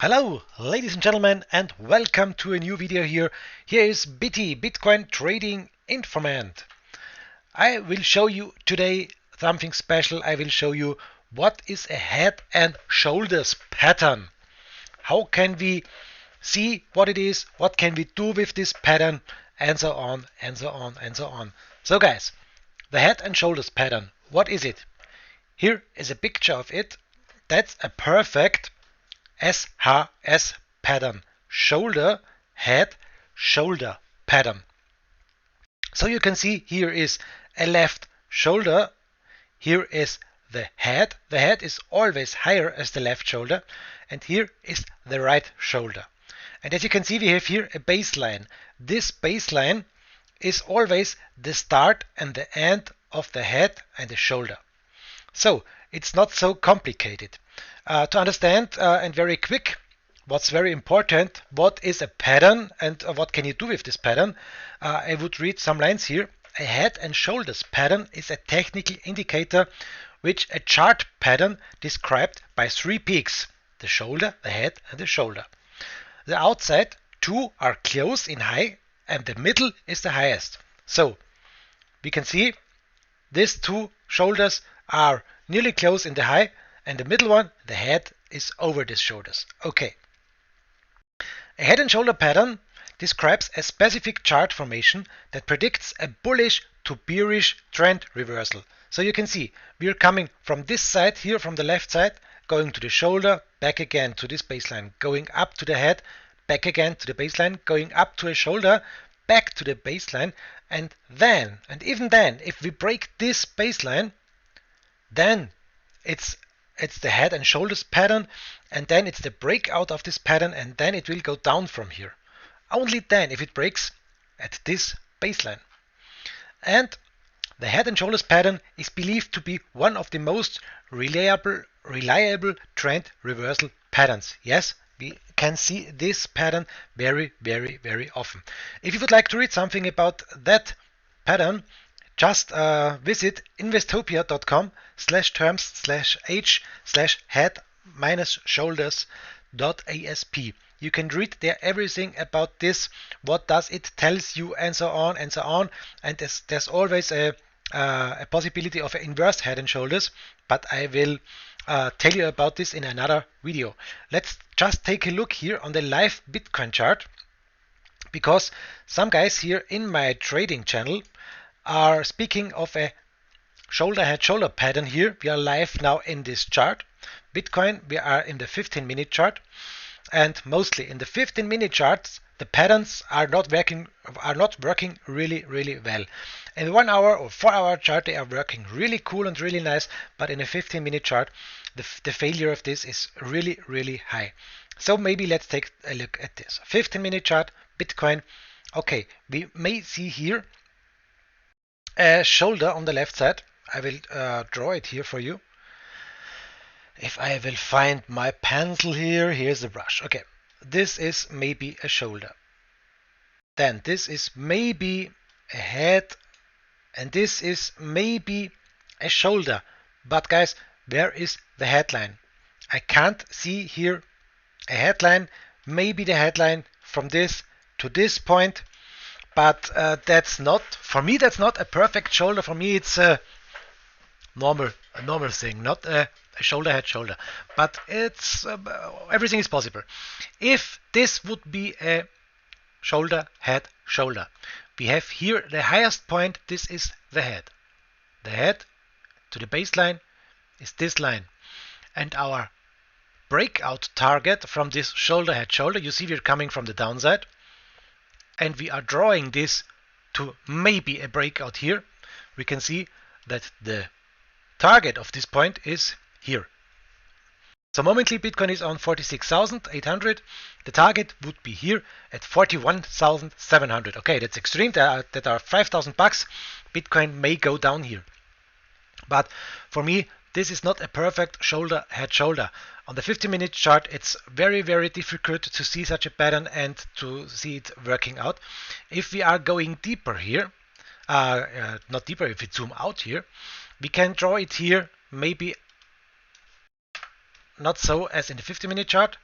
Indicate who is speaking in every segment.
Speaker 1: Hello, ladies and gentlemen, and welcome to a new video here. Here is Biti, Bitcoin Trading Informant. I will show you today something special. I will show you what is a head and shoulders pattern. How can we see what it is? What can we do with this pattern? And so on, and so on, and so on. So guys, the head and shoulders pattern, what is it? Here is a picture of it. That's a perfect SHS pattern, shoulder, head, shoulder pattern. So you can see here is a left shoulder, here is the head. The head is always higher as the left shoulder, and here is the right shoulder. And as you can see, we have here a baseline. This baseline is always the start and the end of the head and the shoulder. So it's not so complicated. To understand and very quick, what's very important, what is a pattern and what can you do with this pattern, I would read some lines here. A head and shoulders pattern is a technical indicator which a chart pattern described by three peaks, the shoulder, the head and the shoulder. The outside two are close in high and the middle is the highest. So we can see these two shoulders are nearly close in the high, and the middle one, the head, is over these shoulders. Okay. A head and shoulder pattern describes a specific chart formation that predicts a bullish to bearish trend reversal. So you can see we are coming from this side here, from the left side, going to the shoulder, back again to this baseline, going up to the head, back again to the baseline, going up to a shoulder, back to the baseline, and even then, if we break this baseline, then it's the head and shoulders pattern, and then it's the breakout of this pattern, and then it will go down from here. Only then if it breaks at this baseline. And the head and shoulders pattern is believed to be one of the most reliable trend reversal patterns. Yes, we can see this pattern very often. If you would like to read something about that pattern, just visit investopia.com/terms/h/head-shoulders.asp. You can read there everything about this, what does it tells you, and so on and so on. And there's always a possibility of an inverse head and shoulders, but I will tell you about this in another video. Let's just take a look here on the live Bitcoin chart, because some guys here in my trading channel are speaking of a shoulder head shoulder pattern here. We are live now in this chart. Bitcoin, we are in the 15-minute chart, and mostly in the 15-minute charts the patterns are not working really well. In the 1 hour or 4 hour chart they are working really cool and really nice, but in a 15-minute chart the failure of this is really high. So maybe let's take a look at this 15-minute chart Bitcoin. Okay, we may see here a shoulder on the left side. I will draw it here for you. If I will find my pencil here, here's the brush. Okay, this is maybe a shoulder. Then this is maybe a head, and this is maybe a shoulder. But guys, where is the headline? I can't see here a headline. Maybe the headline from this to this point. But that's not, for me, that's not a perfect shoulder. For me, it's a normal thing, not a shoulder head shoulder. But it's everything is possible. If this would be a shoulder head shoulder, we have here the highest point. This is the head. The head to the baseline is this line, and our breakout target from this shoulder head shoulder. You see, we're coming from the downside. And we are drawing this to maybe a breakout here. We can see that the target of this point is here. So momently Bitcoin is on 46,800. The target would be here at 41,700. Okay, that's extreme. That are 5,000 bucks. Bitcoin may go down here. But for me, this is not a perfect shoulder head shoulder. On the 15-minute chart, it's very difficult to see such a pattern and to see it working out. If we are going deeper here, not deeper, if we zoom out here, we can draw it here, maybe not so as in the 50-minute chart,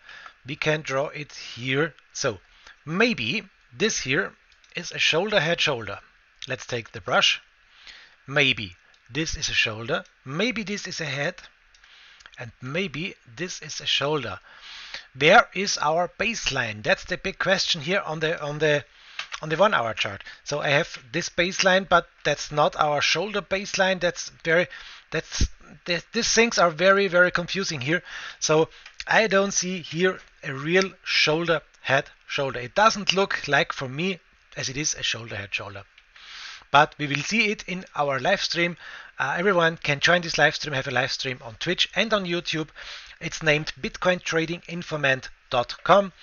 Speaker 1: we can draw it here. So maybe this here is a shoulder, head, shoulder. Let's take the brush. Maybe this is a shoulder, maybe this is a head, and maybe this is a shoulder. Where is our baseline? That's the big question here on the 1 hour chart. So I have this baseline, but that's not our shoulder baseline. These things are very confusing here. So I don't see here a real shoulder, head, shoulder. It doesn't look like for me as it is a shoulder, head, shoulder. But we will see it in our live stream. Everyone can join this live stream, have a live stream on Twitch and on YouTube. It's named bitcointradinginformant.com.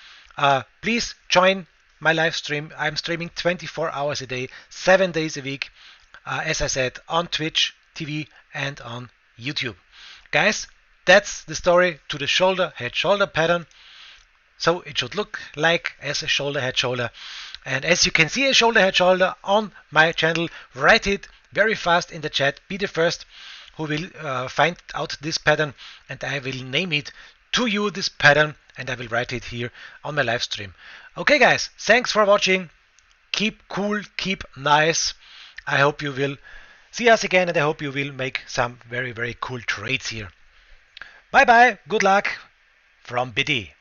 Speaker 1: Please join my live stream. I'm streaming 24 hours a day, 7 days a week, as I said, on Twitch TV and on YouTube. Guys, that's the story to the shoulder, head, shoulder pattern. So it should look like as a shoulder, head, shoulder. And as you can see a shoulder, head, shoulder on my channel, write it very fast in the chat. Be the first who will find out this pattern, and I will name it to you, this pattern, and I will write it here on my live stream. Okay guys, thanks for watching. Keep cool, keep nice. I hope you will see us again, and I hope you will make some very cool trades here. Bye bye, good luck from Biti.